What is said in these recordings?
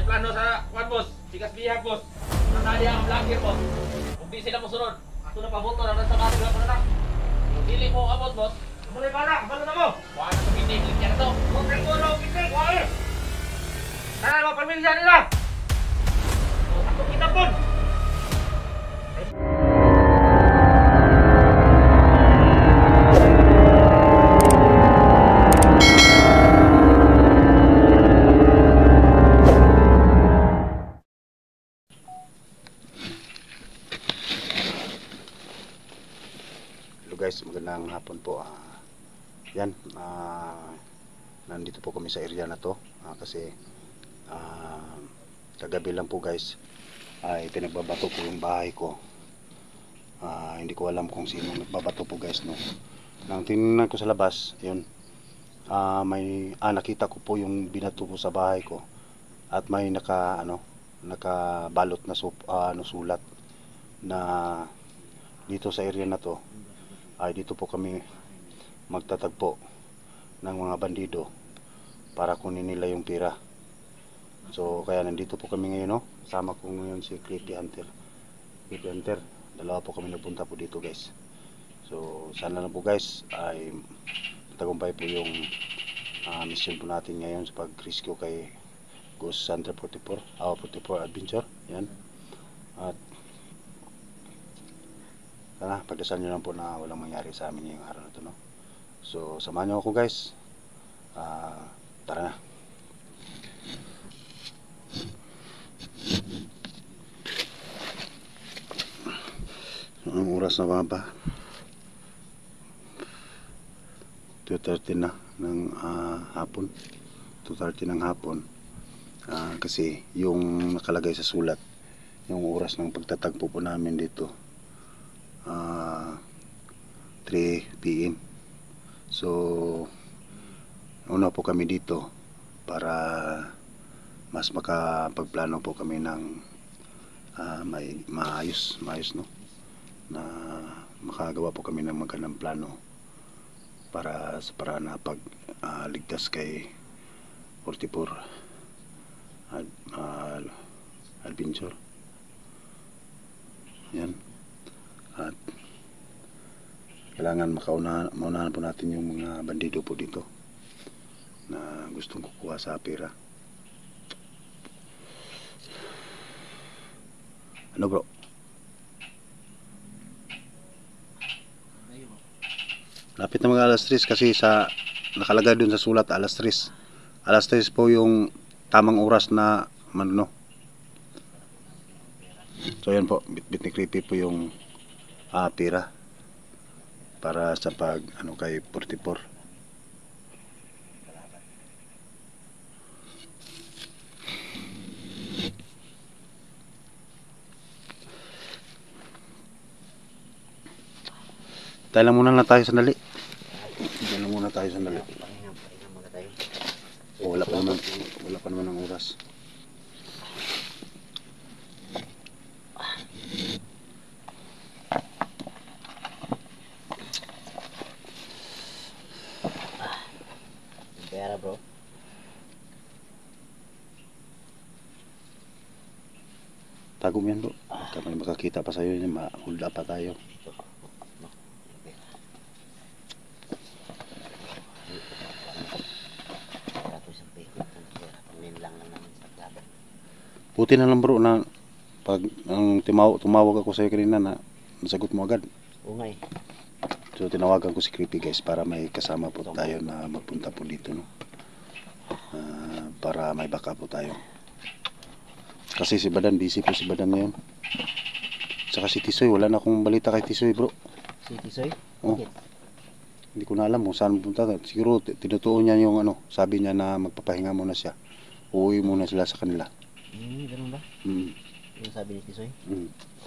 may plano sa kwan boss. Sikas bihag boss. Natali ang vlogger boss. Kung di sila musunod, ato na paboto na sa mga sila na. Kung dili mo abot boss, mulay ba na? Kabalo na mo. Wala na sa pitik, linkyan na to. Huwag kayo mo na pitik, wala. Sana mo pamilya nila. Ako kita pun. Guys, magandang hapon po. Yan, nandito po kami sa area na to kasi kagabi lang po guys ay pinagbabato po yung bahay ko. Hindi ko alam kung sino nagbabato po guys, no. Nang tingnan ko sa labas, yun, nakita ko po yung binato po sa bahay ko at may nakabalot na sulat na dito sa area na to ay dito po kami magtatagpo ng mga bandido para kunin nila yung pira. So kaya nandito po kami ngayon, no. Sama ko ngayon si Creepy Hunter. Creepy Hunter, dalawa po kami nagpunta po dito guys. So sana lang po guys ay tagumpay po yung mission po natin ngayon sa pag-rescue kay Ghost Hunter 44 Adventure. Yan. At sana pagdasal nyo lang po na walang mangyari sa amin ngayong araw na ito, no. So samahan nyo ako guys. Tara na. Anong oras na ba? 2:30 na ng hapon. 2:30 ng hapon. Kasi yung nakalagay sa sulat, yung oras ng pagtatagpo po namin dito 3 PM. So una po kami dito para mas makapagplano po kami ng may maayos, no, na makagawa po kami ng magandang plano para sa paraan na ligtas kay 44 Adventure. Yan. At kailangan maunahan po natin yung mga bandido po dito na gustong kukuha sa pera. Ano bro? Lapit na mga alas 3 kasi nakalagay dun sa sulat alas 3. Alas 3 po yung tamang oras na So yan po, bit ni Creepy po yung pira para sa kay 44. Tayo lang muna tayo sandali. Wala pa naman ang oras. Pera bro. Tago mo yan bro. Kapag makakita pa sa'yo yun, mahulda pa tayo. Buti na lang bro na pag tumawag ako sa'yo kanina na nasagot mo agad. Oo nga eh. So tinawagan ko si Creepy guys para may kasama po tayo na magpunta po dito, no. Para may baka po tayo. Kasi si Badan, busy po si Badan ngayon. Saka si Tisoy, wala na akong balita kay Tisoy bro. Si Tisoy? Oh. Hindi ko na alam kung saan punta. Siguro tinutuon niya yung sabi niya na magpapahinga muna siya. Uuwi muna sila sa kanila. Ganun ba? Yung sabi ni Tisoy?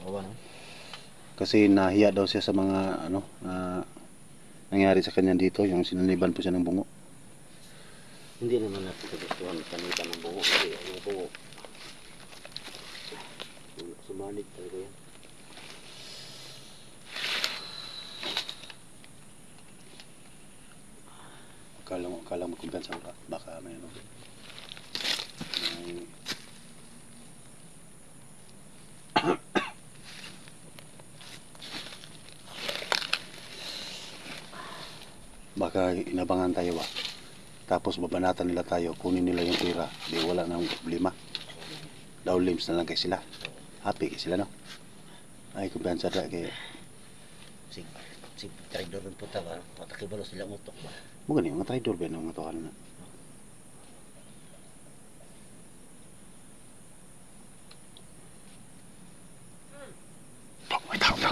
Oo ba no? Kasi nahiya daw siya sa mga nangyari sa kanya dito, yung sinaniban po siya ng bungo. Hindi naman natin kagustuhan saniban ng bungo kasi yung bungo sumanit talaga yan. Akala mo kumpensa ka, baka may inabangan tayo ba? Tapos babanatan nila tayo, kunin nila yung pera, di wala nang problema. Daw limbs na lang kay sila. Happy kay sila, no? Ay, kumpiyansa na kay... Si traidor ng puta ba? Matakibalo sila utok ba? Mga ganyan, mga traidor ba ng mga tawanan na? Bro, may tao, bro.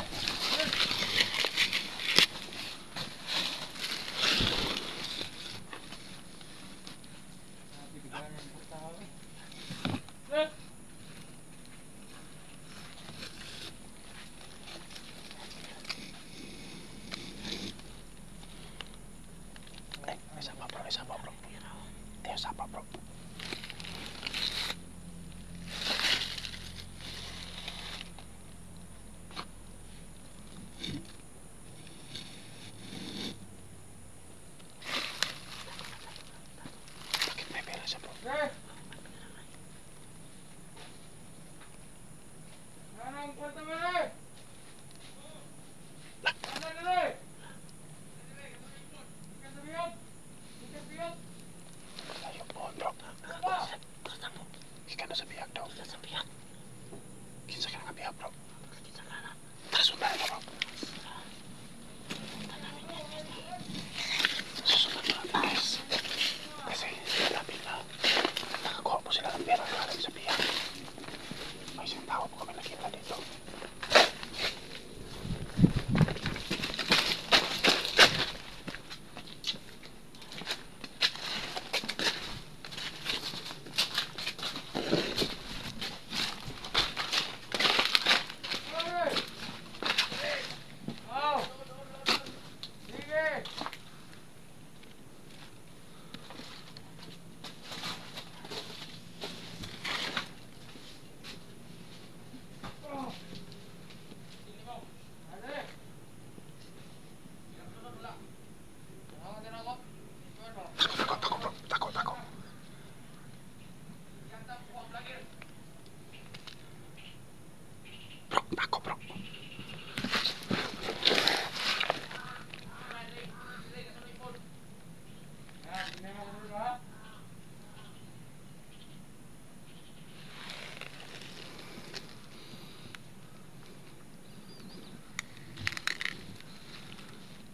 May sapa, bro. Tayo sapa, bro. Bakit may pera siya, bro? Ayaw po, bro. Ika na sa bihag daw. Kinsa ka na bihag, bro. Tara, sundan mo, bro. Susunod mo natin, guys. Kasi, malapit na. Nakakuha po sila ng pera galing sa bihag. May isang tao po kami nakita dito. Takot. Bro, takot, bro.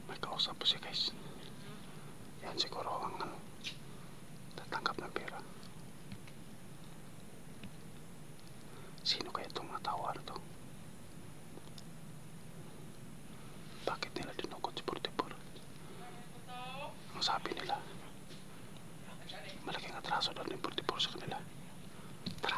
May kausap po siya, guys. Yan siguro ang tatanggap ng pera. Sino kaya itong mga tao ano to? Bakit nila dinukot si Portipor? Ang sabi nila, malaking atraso daw ng Portipor sa kanila. Tara.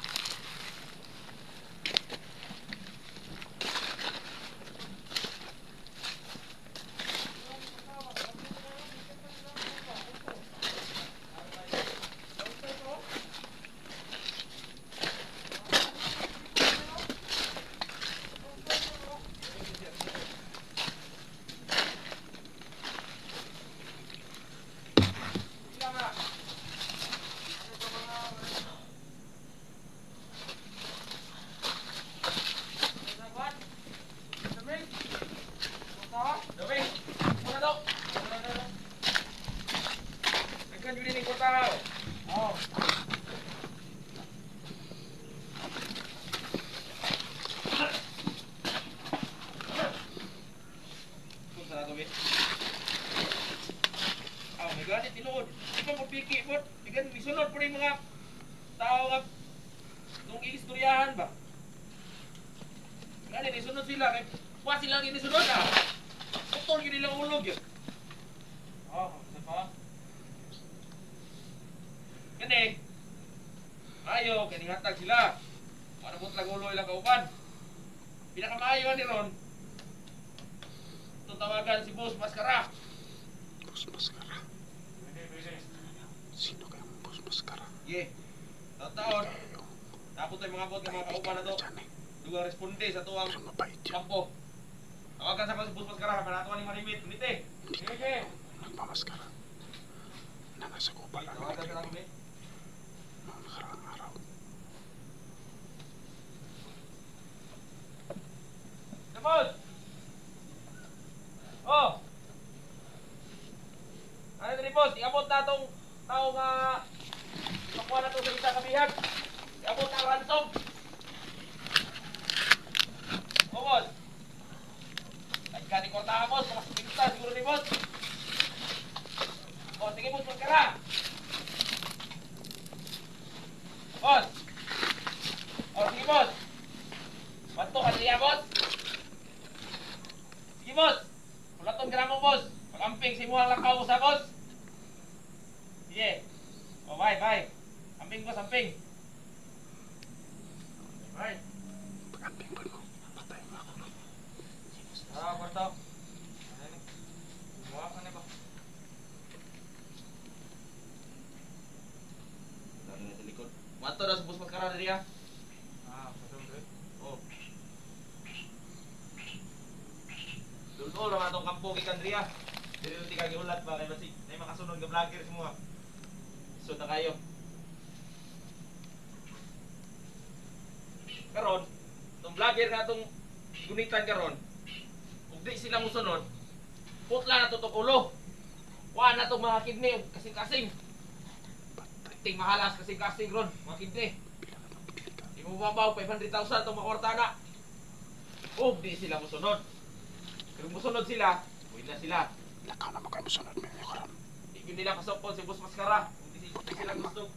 Ganit tinuod. Di pa mo piki po. Igan misunod po rin mga tao nga nung iistoryahan ba. Ganit isunod sila kay wa sila gini sunod ah. Putol gini lang ulog yun. Oh, sapa. Kani. Ayo kani hatag sila. Para mo traguloy lang kauban. Pinakamaayo ni ron. Tawagan si Boss Maskara. Boss Maskara. Sino kaya ang Boss Maskara? Yeah. Taon. Tapos tayo mga bot ng mga kauban na to. Dugang responde sa tuwang Pero mabait yan. kampo. Tawagan sa si Boss Maskara. Panatuan ni Marimit. Unite. Okay. Nagmamaskara. Na nasa kupal namin Tawagan sa nag-ibo. namin. Noong nakaraang araw. Tapos! Oh! na itong tao nga makuha na ito sa isa kabihag. Abot ang ransom. O, boss. Ay, ka ni Kortaha, boss. Makasipinta siguro ni boss. O, sige, boss. Magkara. Boss. O, sige, boss. Banto ka niya, boss. Sige, boss. Kulaton ka na mo, boss. Pag-amping, simuhang lakaw mo sa boss. Sige. O, bye, bye. Amping, boss, amping. Bye. Pag-amping po mo. Patay mo ako. Kwarto. Buwa ka na ba? Dali na sa likod. Mato na sa bus magkara diri ha. Pasok diri. Oh. Dulol ra atong kampo gikan diri ha. Diri ti kag giulat ba kay basig. Nay makasunod nga vlogger semua. Isod na kayo. Karon, tong vlogger nga tong gunitan karon. Ug di sila musunod. Putla na to ulo. Wa na tong mga kidney ug kasing-kasing. Ting mahalas kasing-kasing ron, mga kidney. Di mo babaw 500,000 tong makwarta na. Ug di sila musunod. Kung musunod sila, uwi na sila. Lakaw na mo kayo musunod mo yung karam. Di gyud nila pasokon si Boss Maskara. Kung di sila gusto.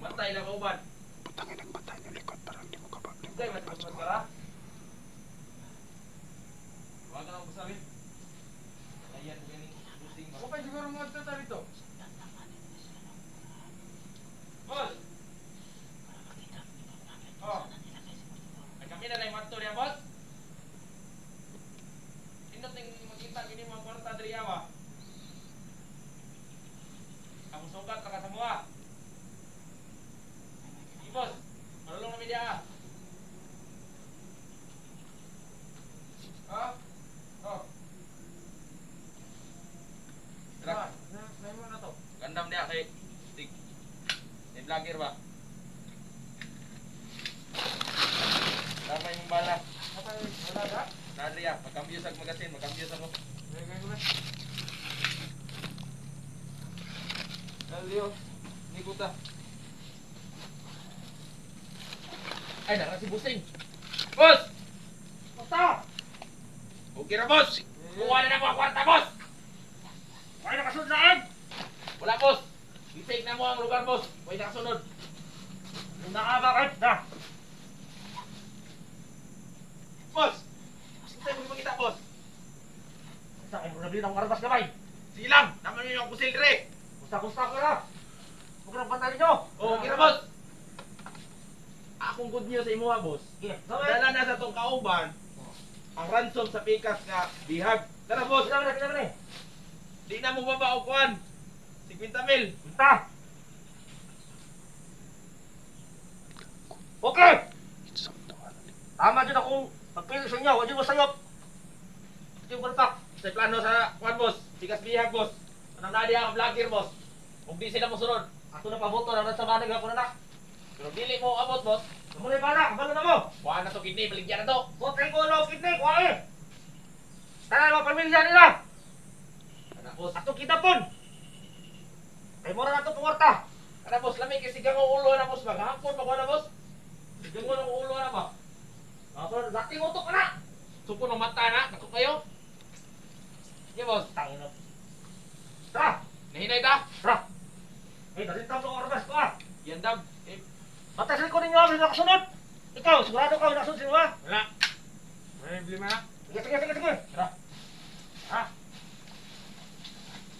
Matay lang kauban. Putangin ang matay ng likod para hindi mo kabab. Dai mas Boss Maskara. Wag na mo sabi. Ayan gani busing. Ako pa siguro mo ito dito. Boss. Oh. Ay kami na lang mato niya, boss. Indot ning makita kini mga kwarta diri awa. Ang sugat ka sa mua. Sige, boss. Marulong na media. Ha? Oh. Tara. May mo na to. Gandam dia kay Tik. Ni vlogger ba? Tama yung bala. Wala ba? Nadriya, magkambyo sa magasin, magkambyo sa ko. Nalio, ni kuta. Ay, nara si Busing. Boss! Basta! Okay na, boss! Kuha na mo ang kwarta, boss! Huwag nakasunod saan! Wala, boss! I-take na mo ang lugar, boss! Huwag nakasunod! Yung nakabakit na! Boss! Sintay mo makita, boss! Basta kayo nabili ng karabas kamay! Sige lang! Naman nyo yung kusil, Dre! Kusta ko na! Huwag na pantalin nyo! Oo, okay na, boss! Akong good news sa imo, ha, boss. Dala na sa tong kauban ang ransom sa pikas nga bihag. Tara, boss! Di na mo baba o kuhan. 50 mil. Punta! Okay! Tama dyan akong pagpili sa inyo. Huwag mo sayop. Yung kontak. Sa plano sa kuhan, boss. Pikas bihag, boss. Anong nadi ang vlogger, boss. Kung di sila mo sunod. Ato na paboto na sa manag ako na na. Pero dili mo abot, boss. Muli pa na. Kabalo na mo. Kuha na to kidney. Baligyan na to. Boteng ko no kidney. Kuha eh. Tara mo pamilya nila. Boss, ato kita pon. Kay mura na to puwarta. Ana, boss, lami kay sigang ang ulo na, boss. Maghapon pa ko na, boss. Sigang ang ulo na ba? Ako, dating utok ka na. Supo ng mata na. Nato kayo. Sige, boss. Tangin na. Tara. Nahinay ta. Tara. Eh, dalintang ko oras ko ah. Yan dam. Eh, batasin ko ninyo ang nakasunod. Ikaw, sigurado ka nakasunod sino ha? Wala. May problema na. Sige. Tara. Ha?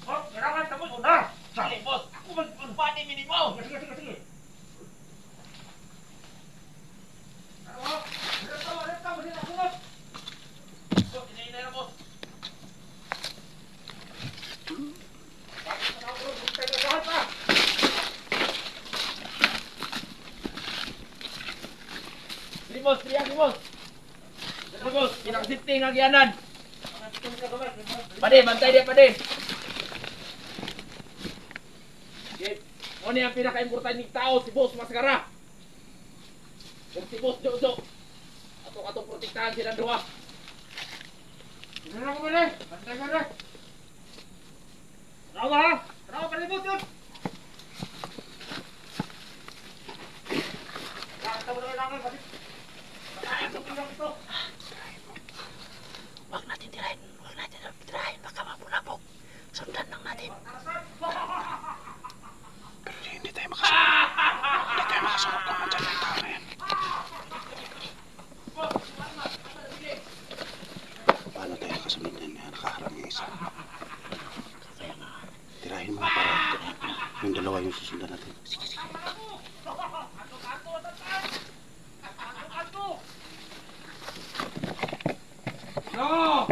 Oh, kailangan tapos una. Sige, boss. Ako magpani minimo. Sige. Ano? Dito mo din ako. Boss, inainay na, boss. Bakit na ako? Bukay na lahat pa. Sige, boss. Sige, boss. Sige, boss. Pinakasipti ng agyanan. Pade, bantay dia, pade. Okay. Ano yung pinaka-importante ng tao, si Boss Maskara. Kung si Boss Jojo, atong protektahan silang dua. Ano na ko ba rin? Bantay ka rin. Tama ha? Tara, palibot yun! Nakita mo naman namin, pati. Ito. Huwag natin tirahin. Huwag natin tirahin. Baka mabulabog. Sundan lang natin. Pero hindi tayo makasunod. Hindi tayo makasunod kung nandyan yung tao na yan. Paano tayo makasunod yan? Nakaharang yung isa. Kaya nga. Tirahin mo na para yung dalawa yung susundan natin. Sige, sige. No!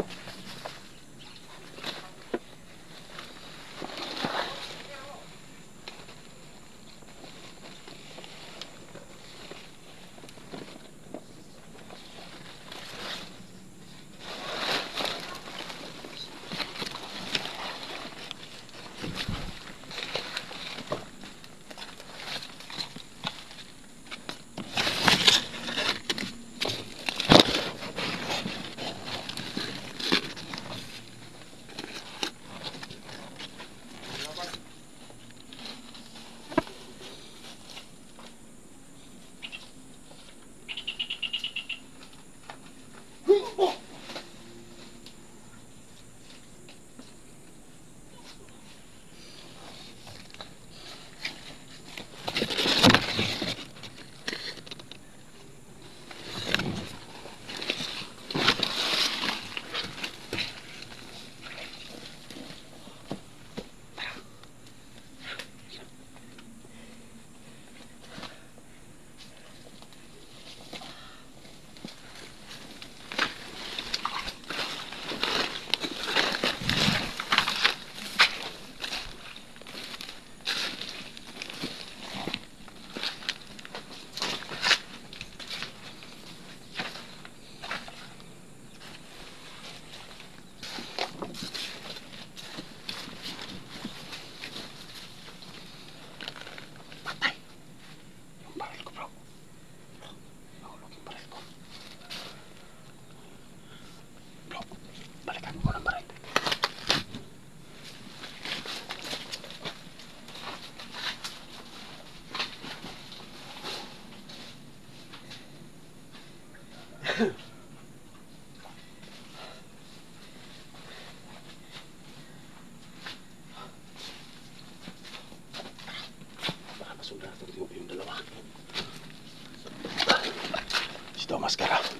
Yung baril ko, bro. Nahulog yung baril ko. Bro, balikan mo ng baril. Baka masundan natin yung dalawa. Si Thomas Cara.